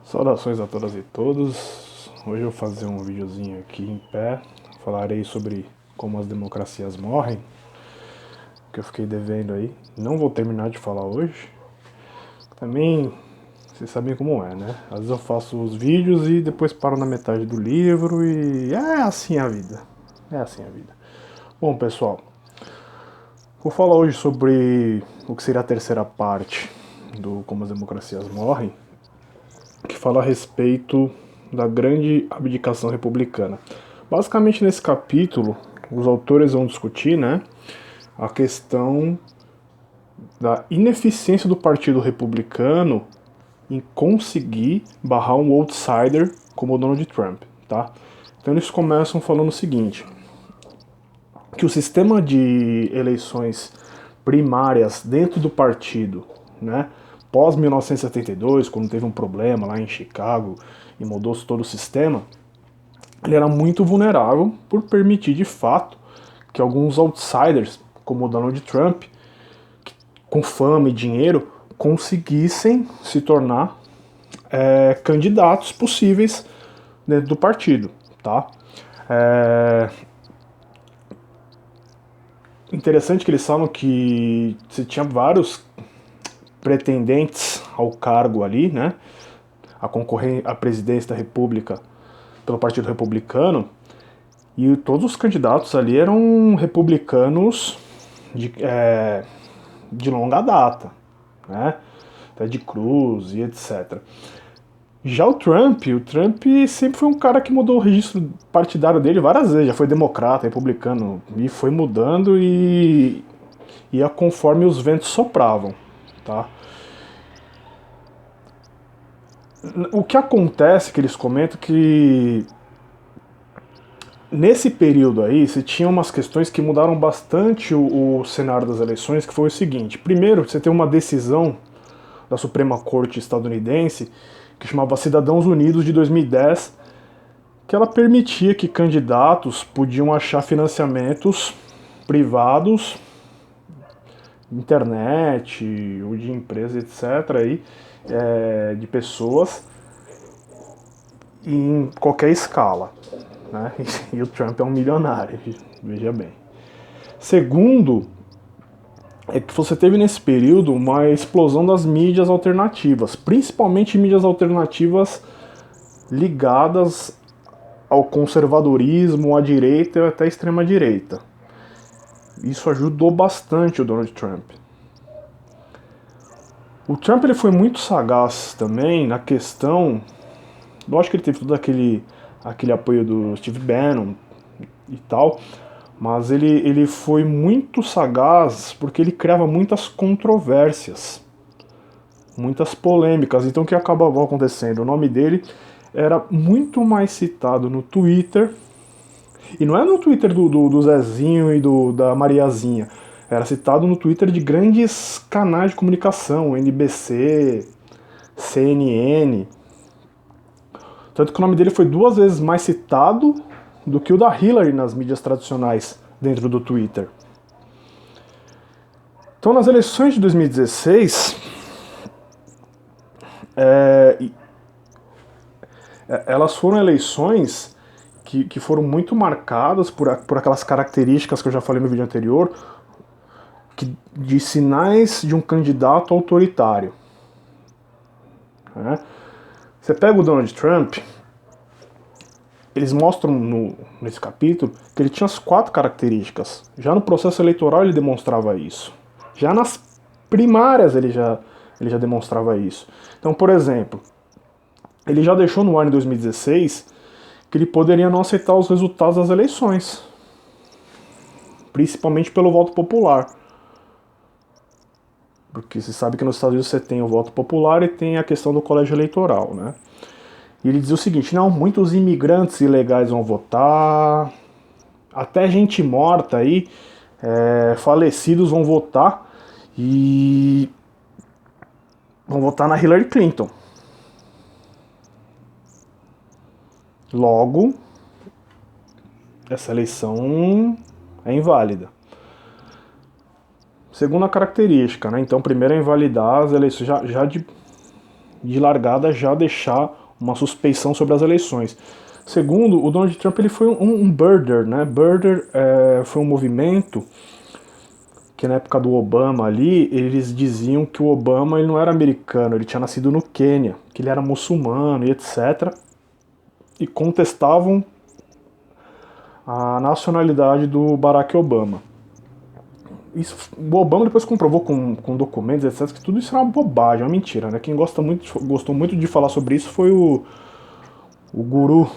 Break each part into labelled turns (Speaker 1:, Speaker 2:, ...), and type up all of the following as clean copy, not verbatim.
Speaker 1: Saudações a todas e todos. Hoje eu vou fazer um videozinho aqui em pé. Falarei sobre como as democracias morrem, que eu fiquei devendo aí. Não vou terminar de falar hoje. Também, vocês sabem como é, né? Às vezes eu faço os vídeos e depois paro na metade do livro e é assim a vida. É assim a vida. Bom, pessoal, vou falar hoje sobre o que seria a terceira parte do Como as Democracias Morrem, que fala a respeito da grande abdicação republicana. Basicamente, nesse capítulo, os autores vão discutir, né, a questão da ineficiência do Partido Republicano em conseguir barrar um outsider como o Donald Trump, tá? Então eles começam falando o seguinte, que o sistema de eleições primárias dentro do partido, né, pós 1972, quando teve um problema lá em Chicago e mudou-se todo o sistema, ele era muito vulnerável por permitir de fato que alguns outsiders, como o Donald Trump, com fama e dinheiro, conseguissem se tornar candidatos possíveis dentro do partido, tá? Interessante que eles falam que você tinha vários pretendentes ao cargo ali, né? A concorrer à presidência da República pelo Partido Republicano, e todos os candidatos ali eram republicanos de longa data, né? Ted Cruz e etc. Já o Trump sempre foi um cara que mudou o registro partidário dele várias vezes, já foi democrata, republicano, e foi mudando e ia conforme os ventos sopravam, tá? O que acontece, que eles comentam, que nesse período aí, você tinha umas questões que mudaram bastante o cenário das eleições, que foi o seguinte. Primeiro, você tem uma decisão da Suprema Corte estadunidense, que chamava Cidadãos Unidos de 2010, que ela permitia que candidatos podiam achar financiamentos privados, internet, ou de empresas, etc., aí, de pessoas, em qualquer escala. Né? E o Trump é um milionário, veja bem. Segundo, é que você teve nesse período uma explosão das mídias alternativas, principalmente mídias alternativas ligadas ao conservadorismo, à direita e até à extrema-direita. Isso ajudou bastante o Donald Trump. O Trump ele foi muito sagaz também na questão. Lógico que ele teve todo aquele apoio do Steve Bannon e tal, mas ele foi muito sagaz porque ele criava muitas controvérsias, muitas polêmicas. Então o que acabava acontecendo? O nome dele era muito mais citado no Twitter, e não é no Twitter do Zezinho e da Mariazinha, era citado no Twitter de grandes canais de comunicação, NBC, CNN. Tanto que o nome dele foi 2 vezes mais citado do que o da Hillary nas mídias tradicionais dentro do Twitter. Então, nas eleições de 2016, elas foram eleições que foram muito marcadas por aquelas características que eu já falei no vídeo anterior, de sinais de um candidato autoritário. Né? Você pega o Donald Trump, eles mostram nesse capítulo que ele tinha as 4 características. Já no processo eleitoral ele demonstrava isso. Já nas primárias ele já demonstrava isso. Então, por exemplo, ele já deixou no ar em 2016 que ele poderia não aceitar os resultados das eleições, principalmente pelo voto popular. Porque você sabe que nos Estados Unidos você tem o voto popular e tem a questão do colégio eleitoral, né? E ele dizia o seguinte, não, muitos imigrantes ilegais vão votar, até gente morta aí, falecidos vão votar, e vão votar na Hillary Clinton. Logo, essa eleição é inválida. Segunda característica, né? Então, primeiro é invalidar as eleições, de largada já deixar uma suspeição sobre as eleições. Segundo, o Donald Trump ele foi um birder, né? Birder foi um movimento que na época do Obama ali, eles diziam que o Obama ele não era americano, ele tinha nascido no Quênia, que ele era muçulmano e etc. E contestavam a nacionalidade do Barack Obama. Isso, o Obama depois comprovou com documentos, etc., que tudo isso era uma bobagem, uma mentira, né? Quem gostou muito de falar sobre isso foi o guru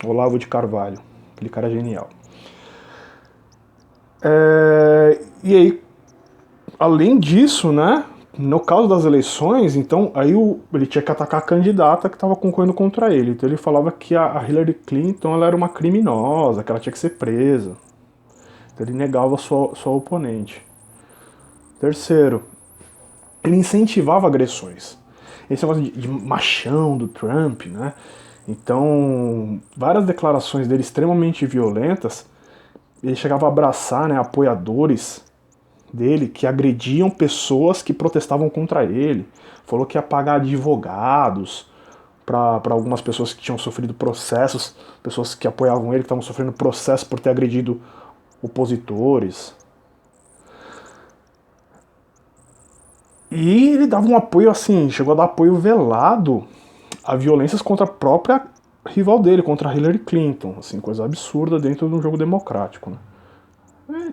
Speaker 1: Olavo de Carvalho, aquele cara genial. E aí, além disso, né, no caso das eleições, então, aí ele tinha que atacar a candidata que estava concorrendo contra ele. Então ele falava que a Hillary Clinton ela era uma criminosa, que ela tinha que ser presa. Então ele negava sua oponente. Terceiro, ele incentivava agressões. Esse negócio de machão do Trump, né? Então, várias declarações dele extremamente violentas, ele chegava a abraçar, né, apoiadores dele que agrediam pessoas que protestavam contra ele. Falou que ia pagar advogados para algumas pessoas que tinham sofrido processos, pessoas que apoiavam ele, que estavam sofrendo processo por ter agredido opositores. E ele dava um apoio assim, chegou a dar apoio velado a violências contra a própria rival dele, contra a Hillary Clinton, assim, coisa absurda dentro de um jogo democrático, né?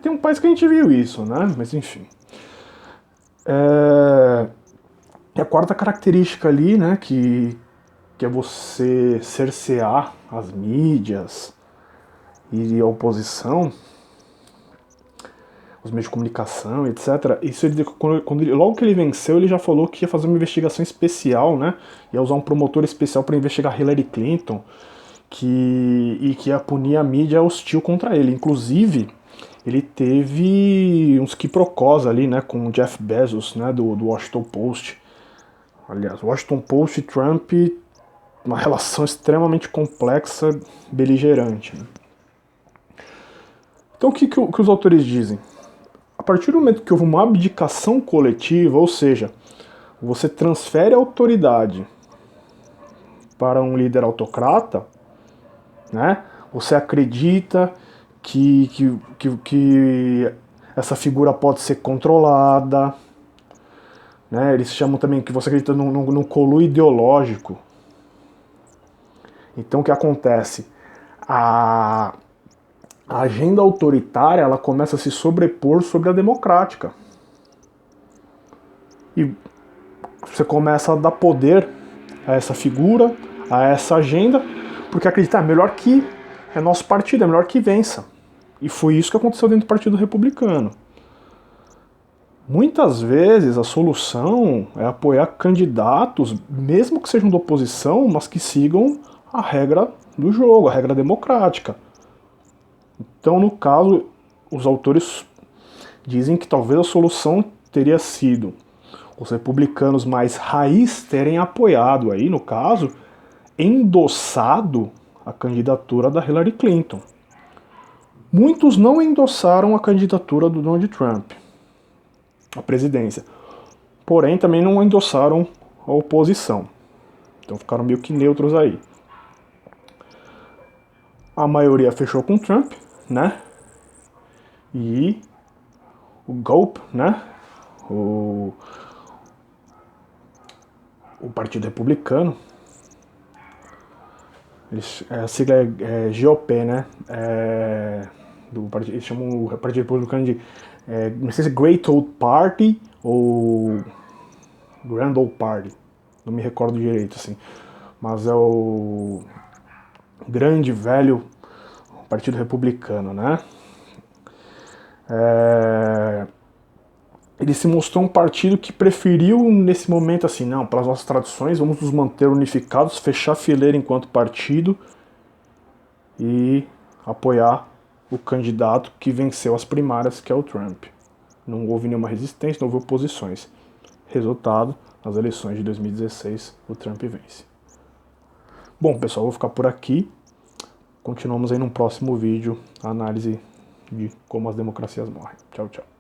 Speaker 1: Tem um país que a gente viu isso, né? Mas enfim. E a quarta característica ali, né, que é você cercear as mídias e a oposição, os meios de comunicação, etc. Isso logo que ele venceu, ele já falou que ia fazer uma investigação especial, né? Ia usar um promotor especial para investigar Hillary Clinton, e que ia punir a mídia hostil contra ele. Inclusive, ele teve uns quiprocós ali, né, com o Jeff Bezos, né, do Washington Post. Aliás, Washington Post e Trump, uma relação extremamente complexa, beligerante. Né? Então, o que os autores dizem? A partir do momento que houve uma abdicação coletiva, ou seja, você transfere a autoridade para um líder autocrata, né? Você acredita que essa figura pode ser controlada, né? Eles chamam também que você acredita num conluio ideológico. Então o que acontece? A agenda autoritária ela começa a se sobrepor sobre a democrática. E você começa a dar poder a essa figura, a essa agenda, porque acredita, melhor que é nosso partido, é melhor que vença. E foi isso que aconteceu dentro do Partido Republicano. Muitas vezes a solução é apoiar candidatos, mesmo que sejam da oposição, mas que sigam a regra do jogo, a regra democrática. Então, no caso, os autores dizem que talvez a solução teria sido os republicanos mais raiz terem apoiado aí, no caso, endossado a candidatura da Hillary Clinton. Muitos não endossaram a candidatura do Donald Trump à presidência, porém também não endossaram a oposição. Então ficaram meio que neutros aí. A maioria fechou com Trump, né? E o GOP, né? O Partido Republicano, a sigla é GOP, né? Eles chamam o Partido Republicano de não sei se Great Old Party ou Grand Old Party, não me recordo direito, assim, mas é o grande velho Partido Republicano, né? Ele se mostrou um partido que preferiu, nesse momento, assim, não, para as nossas tradições, vamos nos manter unificados, fechar a fileira enquanto partido e apoiar o candidato que venceu as primárias, que é o Trump. Não houve nenhuma resistência, não houve oposições. Resultado, nas eleições de 2016, o Trump vence. Bom, pessoal, vou ficar por aqui. Continuamos aí num próximo vídeo a análise de como as democracias morrem. Tchau, tchau.